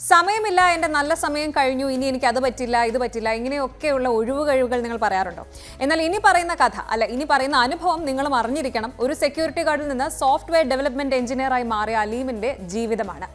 സമയമില്ല, എൻ്റെ നല്ല സമയം കഴിഞ്ഞു, ഇനി എനിക്ക് അത് പറ്റില്ല, ഇത് പറ്റില്ല, ഇങ്ങനെയൊക്കെയുള്ള ഒഴിവുകഴിവുകൾ നിങ്ങൾ പറയാറുണ്ടോ? എന്നാൽ ഇനി പറയുന്ന കഥ ഇനി പറയുന്ന അനുഭവം നിങ്ങളും അറിഞ്ഞിരിക്കണം. ഒരു സെക്യൂരിറ്റി ഗാർഡിൽ നിന്ന് സോഫ്റ്റ്വെയർ ഡെവലപ്മെന്റ് എഞ്ചിനീയറായി മാറിയ അലീമിന്റെ ജീവിതമാണ്.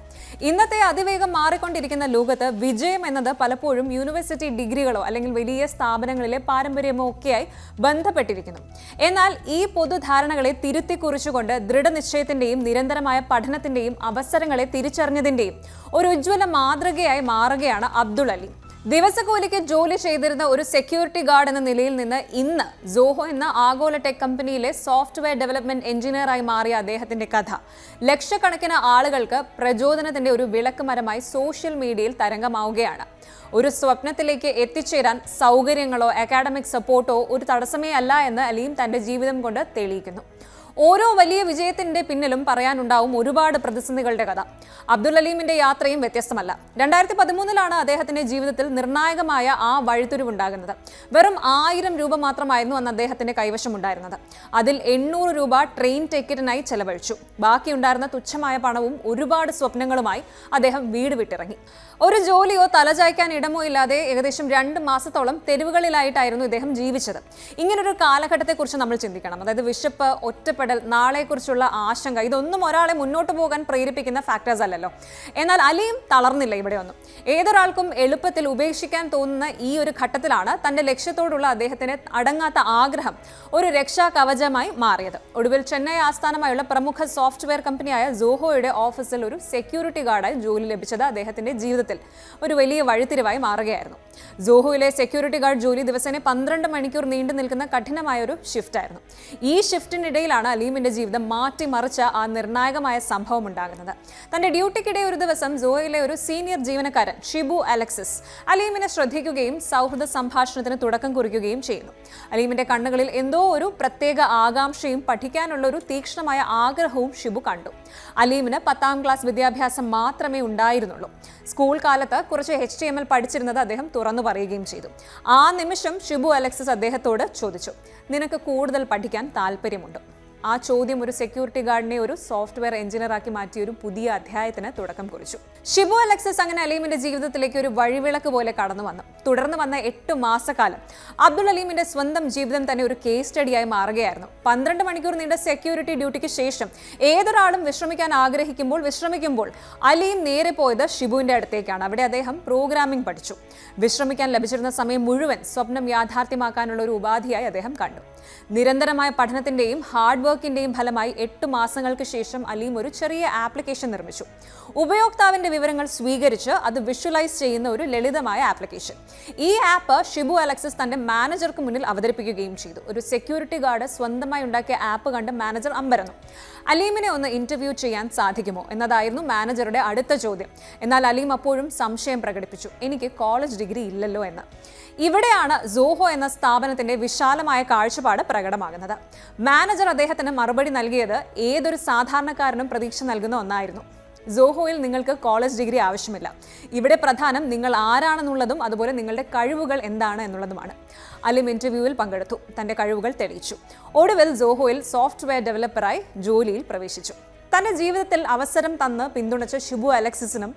ഇന്നത്തെ അതിവേഗം മാറിക്കൊണ്ടിരിക്കുന്ന ലോകത്ത് വിജയം എന്നത് പലപ്പോഴും യൂണിവേഴ്സിറ്റി ഡിഗ്രികളോ അല്ലെങ്കിൽ വലിയ സ്ഥാപനങ്ങളിലെ പാരമ്പര്യമോ ഒക്കെയായി ബന്ധപ്പെട്ടിരിക്കുന്നു. എന്നാൽ ഈ പൊതുധാരണകളെ തിരുത്തി കുറിച്ചുകൊണ്ട് ദൃഢനിശ്ചയത്തിന്റെയും നിരന്തരമായ പഠനത്തിന്റെയും അവസരങ്ങളെ തിരിച്ചറിഞ്ഞതിന്റെയും ഒരു ഉജ്ജ്വല മാതൃകയായി മാറുകയാണ് അബ്ദുൾ അലീം. ദിവസക്കൂലിക്ക് ജോലി ചെയ്തിരുന്ന ഒരു സെക്യൂരിറ്റി ഗാർഡ് എന്ന നിലയിൽ നിന്ന് ഇന്ന് സോഹോ എന്ന ആഗോള ടെക് കമ്പനിയിലെ സോഫ്റ്റ്വെയർ ഡെവലപ്മെന്റ് എഞ്ചിനീയറായി മാറിയ അദ്ദേഹത്തിന്റെ കഥ ലക്ഷക്കണക്കിന് ആളുകൾക്ക് പ്രചോദനത്തിന്റെ ഒരു വിളക്കുമരമായി സോഷ്യൽ മീഡിയയിൽ തരംഗമാവുകയാണ്. ഒരു സ്വപ്നത്തിലേക്ക് എത്തിച്ചേരാൻ സൗകര്യങ്ങളോ അക്കാഡമിക് സപ്പോർട്ടോ ഒരു തടസ്സമേ അല്ല എന്ന് അലീം തന്റെ ജീവിതം കൊണ്ട് തെളിയിക്കുന്നു. ഓരോ വലിയ വിജയത്തിന്റെ പിന്നിലും പറയാനുണ്ടാവും ഒരുപാട് പ്രതിസന്ധികളുടെ കഥ. അബ്ദുൾ അലീമിന്റെ യാത്രയും വ്യത്യസ്തമല്ല. 2013 അദ്ദേഹത്തിന്റെ ജീവിതത്തിൽ നിർണായകമായ ആ വഴിത്തിരിവുണ്ടാകുന്നത്. വെറും 1000 രൂപ മാത്രമായിരുന്നു അന്ന് അദ്ദേഹത്തിന്റെ കൈവശമുണ്ടായിരുന്നത്. അതിൽ 800 രൂപ ട്രെയിൻ ടിക്കറ്റിനായി ചെലവഴിച്ചു. ബാക്കിയുണ്ടായിരുന്ന തുച്ഛമായ പണവും ഒരുപാട് സ്വപ്നങ്ങളുമായി അദ്ദേഹം വീട് വിട്ടിറങ്ങി. ഒരു ജോലിയോ തലചായ്ക്കാൻ ഇടമോ ഇല്ലാതെ ഏകദേശം 2 മാസത്തോളം തെരുവുകളിലായിട്ടായിരുന്നു ഇദ്ദേഹം ജീവിച്ചത്. ഇങ്ങനൊരു കാലഘട്ടത്തെക്കുറിച്ച് നമ്മൾ ചിന്തിക്കണം. അതായത് വിശപ്പ്, ഒറ്റപ്പെടൽ, നാളെക്കുറിച്ചുള്ള ആശങ്ക, ഇതൊന്നും ഒരാളെ മുന്നോട്ട് പോകാൻ പ്രേരിപ്പിക്കുന്ന ഫാക്ടേഴ്സ് അല്ലല്ലോ. എന്നാൽ അലീം തളർന്നില്ല ഇവിടെയൊന്നും. ഏതൊരാൾക്കും എളുപ്പത്തിൽ ഉപേക്ഷിക്കാൻ തോന്നുന്ന ഈ ഒരു ഘട്ടത്തിലാണ് തന്റെ ലക്ഷ്യത്തോടുള്ള അദ്ദേഹത്തിന് അടങ്ങാത്ത ആഗ്രഹം ഒരു രക്ഷാ കവചമായി മാറിയത്. ഒടുവിൽ ചെന്നൈ ആസ്ഥാനമായുള്ള പ്രമുഖ സോഫ്റ്റ്വെയർ കമ്പനിയായ സോഹോയുടെ ഓഫീസിൽ ഒരു സെക്യൂരിറ്റി ഗാർഡായി ജോലി ലഭിച്ചത് അദ്ദേഹത്തിന്റെ ജീവിതത്തിൽ ഒരു വലിയ വഴിത്തിരിവായി മാറുകയായിരുന്നു. സോഹോയിലെ സെക്യൂരിറ്റി ഗാർഡ് ജോലി ദിവസേന 12 മണിക്കൂർ നീണ്ടു നിൽക്കുന്ന കഠിനമായ ഒരു ഷിഫ്റ്റായിരുന്നു. ഈ ഷിഫ്റ്റിനിടയിലാണ് അലീമിന്റെ ജീവിതം മാറ്റിമറിച്ച ആ നിർണായകമായ സംഭവം ഉണ്ടാകുന്നത്. തന്റെ ഡ്യൂട്ടിക്കിടെ ഒരു ദിവസം സോഹോയിലെ ഒരു സീനിയർ ജീവനക്കാരൻ ഷിബു അലക്സിസ് അലീമിനെ ശ്രദ്ധിക്കുകയും സൗഹൃദ സംഭാഷണത്തിന് തുടക്കം കുറിക്കുകയും ചെയ്യുന്നു. അലീമിന്റെ കണ്ണുകളിൽ എന്തോ ഒരു പ്രത്യേക ആകാംക്ഷയും പഠിക്കാനുള്ള ഒരു തീക്ഷ്ണമായ ആഗ്രഹവും ഷിബു കണ്ടു. അലീമിന് 10ാം ക്ലാസ് വിദ്യാഭ്യാസം മാത്രമേ ഉണ്ടായിരുന്നുള്ളൂ. സ്കൂൾ കാലത്ത് കുറച്ച് HTML പഠിച്ചിരുന്നത് അദ്ദേഹം തുറന്നു പറയുകയും ചെയ്തു. ആ നിമിഷം ഷിബു അലക്സിസ് അദ്ദേഹത്തോട് ചോദിച്ചു, നിനക്ക് കൂടുതൽ പഠിക്കാൻ താല്പര്യമുണ്ടോ? ആ ചോദ്യം ഒരു സെക്യൂരിറ്റി ഗാർഡിനെ ഒരു സോഫ്റ്റ്വെയർ എഞ്ചിനീയറാക്കി മാറ്റിയ ഒരു പുതിയ അധ്യായത്തിന് തുടക്കം കുറിച്ചു. ഷിബു അലക്സിസ് അങ്ങനെ അലീമിന്റെ ജീവിതത്തിലേക്ക് ഒരു വഴിവിളക്ക് പോലെ കടന്നു വന്നു. തുടർന്ന് വന്ന 8 മാസക്കാലം അബ്ദുൾ അലീമിന്റെ സ്വന്തം ജീവിതം തന്നെ ഒരു കേസ് സ്റ്റഡിയായി മാറുകയായിരുന്നു. 12 മണിക്കൂർ നീണ്ട സെക്യൂരിറ്റി ഡ്യൂട്ടിക്ക് ശേഷം ഏതൊരാളും വിശ്രമിക്കാൻ വിശ്രമിക്കുമ്പോൾ അലീം നേരെ പോയത് ഷിബുവിന്റെ അടുത്തേക്കാണ്. അവിടെ അദ്ദേഹം പ്രോഗ്രാമിംഗ് പഠിച്ചു. വിശ്രമിക്കാൻ ലഭിച്ചിരുന്ന സമയം മുഴുവൻ സ്വപ്നം യാഥാർത്ഥ്യമാക്കാനുള്ള ഒരു ഉപാധിയായി അദ്ദേഹം കണ്ടു. നിരന്തരമായ പഠനത്തിന്റെയും ഹാർഡ് വർക്കിന്റെയും ഫലമായി 8 മാസങ്ങൾക്ക് ശേഷം അലീം ഒരു ചെറിയ ആപ്ലിക്കേഷൻ നിർമ്മിച്ചു. ഉപയോക്താവിന്റെ വിവരങ്ങൾ സ്വീകരിച്ച് അത് വിഷ്വലൈസ് ചെയ്യുന്ന ഒരു ലളിതമായ ആപ്ലിക്കേഷൻ. ഈ ആപ്പ് ഷിബു അലക്സിസ് തന്റെ മാനേജർക്ക് മുന്നിൽ അവതരിപ്പിക്കുകയും ചെയ്തു. ഒരു സെക്യൂരിറ്റി ഗാർഡ് സ്വന്തമായി ഉണ്ടാക്കിയ ആപ്പ് കണ്ട് മാനേജർ അമ്പരന്നു. അലീമിനെ ഒന്ന് ഇന്റർവ്യൂ ചെയ്യാൻ സാധിക്കുമോ എന്നതായിരുന്നു മാനേജറുടെ അടുത്ത ചോദ്യം. എന്നാൽ അലീം അപ്പോഴും സംശയം പ്രകടിപ്പിച്ചു, എനിക്ക് കോളേജ് ഡിഗ്രി ഇല്ലല്ലോ എന്ന്. ഇവിടെയാണ് സോഹോ എന്ന സ്ഥാപനത്തിന്റെ വിശാലമായ കാഴ്ചപ്പാട് പ്രകടമാകുന്നത്. മാനേജർ അദ്ദേഹത്തിന് മറുപടി നൽകിയത് ഏതൊരു സാധാരണക്കാരനും പ്രതീക്ഷ നൽകുന്ന ഒന്നായിരുന്നു. സോഹോയിൽ നിങ്ങൾക്ക് കോളേജ് ഡിഗ്രി ആവശ്യമില്ല. ഇവിടെ പ്രധാനം നിങ്ങൾ ആരാണെന്നുള്ളതും അതുപോലെ നിങ്ങളുടെ കഴിവുകൾ എന്താണ് എന്നുള്ളതുമാണ്. അലീം ഇന്റർവ്യൂവിൽ പങ്കെടുത്തു, തന്റെ കഴിവുകൾ തെളിയിച്ചു. ഒടുവിൽ സോഹോയിൽ സോഫ്റ്റ്വെയർ ഡെവലപ്പറായി ജോലിയിൽ പ്രവേശിച്ചു. തന്റെ ജീവിതത്തിൽ അവസരം തന്ന് പിന്തുണച്ച ഷിബു അലക്സിസിനും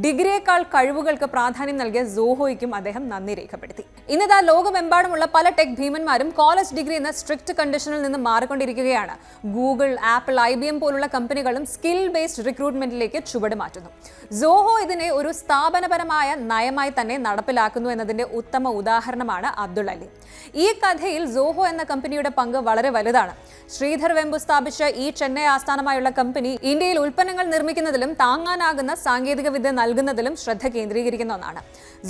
ഡിഗ്രിയേക്കാൾ കഴിവുകൾക്ക് പ്രാധാന്യം നൽകിയ സോഹോയ്ക്കും അദ്ദേഹം നന്ദി രേഖപ്പെടുത്തി. ഇന്നതാ ലോകമെമ്പാടുമുള്ള പല ടെക് ഭീമന്മാരും കോളേജ് ഡിഗ്രി എന്ന സ്ട്രിക്റ്റ് കണ്ടീഷനിൽ നിന്ന് മാറിക്കൊണ്ടിരിക്കുകയാണ്. ഗൂഗിൾ, ആപ്പിൾ, IBM പോലുള്ള കമ്പനികളും സ്കിൽ ബേസ്ഡ് റിക്രൂട്ട്മെന്റിലേക്ക് ചുവട് മാറ്റുന്നു. സോഹോ ഇതിനെ ഒരു സ്ഥാപനപരമായ നയമായി തന്നെ നടപ്പിലാക്കുന്നു എന്നതിന്റെ ഉത്തമ ഉദാഹരണമാണ് അബ്ദുൾ അലീം. ഈ കഥയിൽ സോഹോ എന്ന കമ്പനിയുടെ പങ്ക് വളരെ വലുതാണ്. ശ്രീധർ വെമ്പു സ്ഥാപിച്ച ഈ ചെന്നൈ ആസ്ഥാനമായുള്ള കമ്പനി ഇന്ത്യയിൽ ഉൽപ്പന്നങ്ങൾ നിർമ്മിക്കുന്നതിലും താങ്ങാനാകുന്ന സാങ്കേതിക വിദ്യ നൽകുന്നതിലും ശ്രദ്ധ കേന്ദ്രീകരിക്കുന്ന ഒന്നാണ്.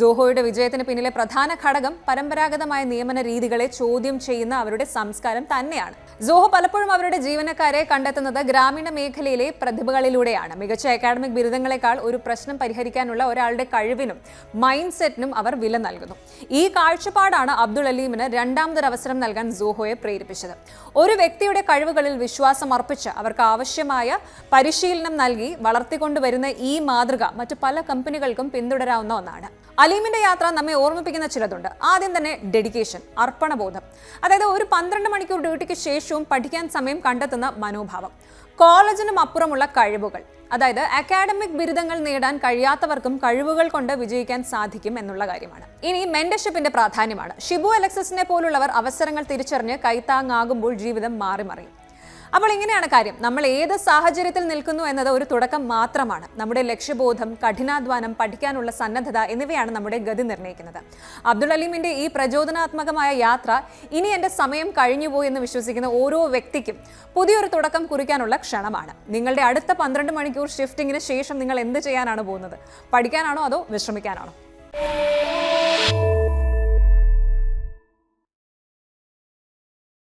സോഹോയുടെ വിജയത്തിന് പിന്നിലെ പ്രധാന ഘടകം പരമ്പരാഗതമായ നിയമന രീതികളെ ചോദ്യം ചെയ്യുന്ന അവരുടെ സംസ്കാരം തന്നെയാണ്. സോഹോ പലപ്പോഴും അവരുടെ ജീവനക്കാരെ കണ്ടെത്തുന്നത് ഗ്രാമീണ മേഖലയിലെ പ്രതിഭകളിലൂടെയാണ്. മികച്ച അക്കാഡമിക് ബിരുദങ്ങളെക്കാൾ ഒരു പ്രശ്നം പരിഹരിക്കാനുള്ള ഒരാളുടെ കഴിവിനും മൈൻഡ് സെറ്റിനും അവർ വില നൽകുന്നു. ഈ കാഴ്ചപ്പാടാണ് അബ്ദുൾ അലീമിന് രണ്ടാമതൊരവസരം നൽകാൻ സോഹോയെ പ്രേരിപ്പിച്ചത്. ഒരു വ്യക്തിയുടെ കഴിവുകളിൽ വിശ്വാസം അർപ്പിച്ച് അവർക്ക് ആവശ്യമായ പരിശീലനം നൽകി വളർത്തിക്കൊണ്ടുവരുന്ന ഈ മാതൃക മറ്റു പല കമ്പനികൾക്കും പിന്തുടരാവുന്ന ഒന്നാണ്. അലീമിന്റെ യാത്ര നമ്മെ ഓർമ്മിപ്പിക്കുന്ന ചിലതുണ്ട്. ആദ്യം തന്നെ ഡെഡിക്കേഷൻ, അർപ്പണബോധം. അതായത് ഒരു 12 മണിക്കൂർ ഡ്യൂട്ടിക്ക് ശേഷവും പഠിക്കാൻ സമയം കണ്ടെത്തുന്ന മനോഭാവം. കോളേജിനും അപ്പുറമുള്ള കഴിവുകൾ, അതായത് അക്കാഡമിക് ബിരുദങ്ങൾ നേടാൻ കഴിയാത്തവർക്കും കഴിവുകൾ കൊണ്ട് വിജയിക്കാൻ സാധിക്കും എന്നുള്ള കാര്യമാണ്. ഇനി മെന്റർഷിപ്പിന്റെ പ്രാധാന്യമാണ്. ഷിബു അലക്സിസിനെ പോലുള്ളവർ അവസരങ്ങൾ തിരിച്ചറിഞ്ഞ് കൈത്താങ്ങാകുമ്പോൾ ജീവിതം മാറി മറിയും. അപ്പോൾ ഇങ്ങനെയാണ് കാര്യം. നമ്മൾ ഏത് സാഹചര്യത്തിൽ നിൽക്കുന്നു എന്നത് ഒരു തുടക്കം മാത്രമാണ്. നമ്മുടെ ലക്ഷ്യബോധം, കഠിനാധ്വാനം, പഠിക്കാനുള്ള സന്നദ്ധത എന്നിവയാണ് നമ്മുടെ ഗതി നിർണ്ണയിക്കുന്നത്. അബ്ദുൾ അലീമിന്റെ ഈ പ്രചോദനാത്മകമായ യാത്ര ഇനി എൻ്റെ സമയം കഴിഞ്ഞുപോയി എന്ന് വിശ്വസിക്കുന്ന ഓരോ വ്യക്തിക്കും പുതിയൊരു തുടക്കം കുറിക്കാനുള്ള ക്ഷണമാണ്. നിങ്ങളുടെ അടുത്ത 12 മണിക്കൂർ ഷിഫ്റ്റിങ്ങിന് ശേഷം നിങ്ങൾ എന്ത് ചെയ്യാനാണ് പോകുന്നത്? പഠിക്കാനാണോ അതോ വിശ്രമിക്കാനാണോ?